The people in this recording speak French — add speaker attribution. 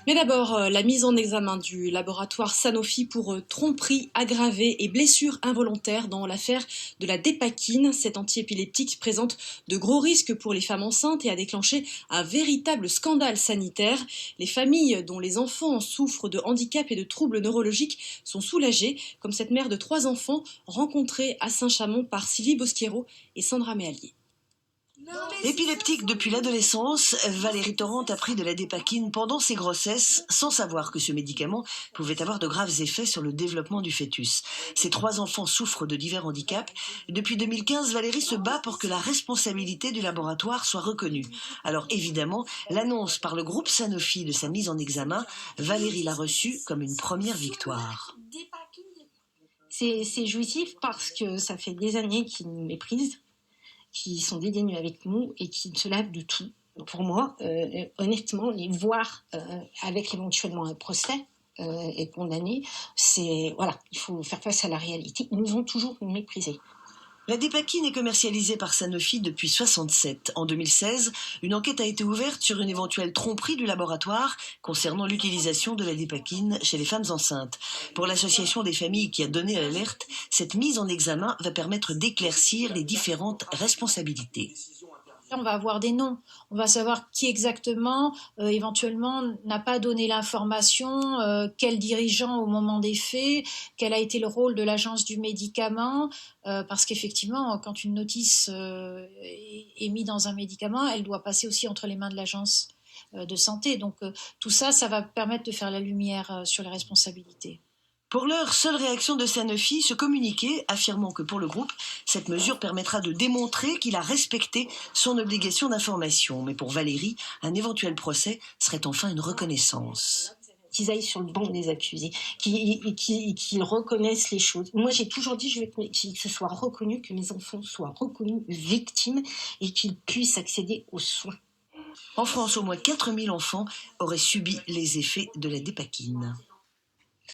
Speaker 1: Mais d'abord, la mise en examen du laboratoire Sanofi pour tromperie aggravée et blessure involontaire dans l'affaire de la dépakine. Cet antiépileptique présente de gros risques pour les femmes enceintes et a déclenché un véritable scandale sanitaire. Les familles dont les enfants souffrent de handicap et de troubles neurologiques sont soulagées, comme cette mère de 3 enfants rencontrée à Saint-Chamond par Sylvie Bosquiero et Sandra Méallier.
Speaker 2: Épileptique depuis l'adolescence, Valérie Torrent a pris de la dépakine pendant ses grossesses sans savoir que ce médicament pouvait avoir de graves effets sur le développement du fœtus. Ses 3 enfants souffrent de divers handicaps. Depuis 2015, Valérie se bat pour que la responsabilité du laboratoire soit reconnue. Alors évidemment, l'annonce par le groupe Sanofi de sa mise en examen, Valérie l'a reçue comme une première victoire.
Speaker 3: C'est jouissif parce que ça fait des années qu'ils nous méprisent, qui sont dédaigneux avec nous et qui se lavent de tout. Pour moi, honnêtement, les voir avec éventuellement un procès et condamnés, c'est voilà, il faut faire face à la réalité. Ils nous ont toujours méprisés.
Speaker 2: La dépakine est commercialisée par Sanofi depuis 1967. En 2016, une enquête a été ouverte sur une éventuelle tromperie du laboratoire concernant l'utilisation de la dépakine chez les femmes enceintes. Pour l'association des familles qui a donné l'alerte, cette mise en examen va permettre d'éclaircir les différentes responsabilités.
Speaker 4: On va avoir des noms, on va savoir qui exactement, éventuellement, n'a pas donné l'information, quel dirigeant au moment des faits, quel a été le rôle de l'agence du médicament, parce qu'effectivement, quand une notice est mise dans un médicament, elle doit passer aussi entre les mains de l'agence de santé. Donc tout ça, ça va permettre de faire la lumière sur les responsabilités.
Speaker 2: Pour l'heure, seule réaction de Sanofi, se communiquer, affirmant que pour le groupe, cette mesure permettra de démontrer qu'il a respecté son obligation d'information. Mais pour Valérie, un éventuel procès serait enfin une reconnaissance.
Speaker 3: Qu'ils aillent sur le banc des accusés, qu'ils reconnaissent les choses. Moi, j'ai toujours dit, je veux que ce soit reconnu, que mes enfants soient reconnus victimes et qu'ils puissent accéder aux soins.
Speaker 2: En France, au moins 4000 enfants auraient subi les effets de la dépakine.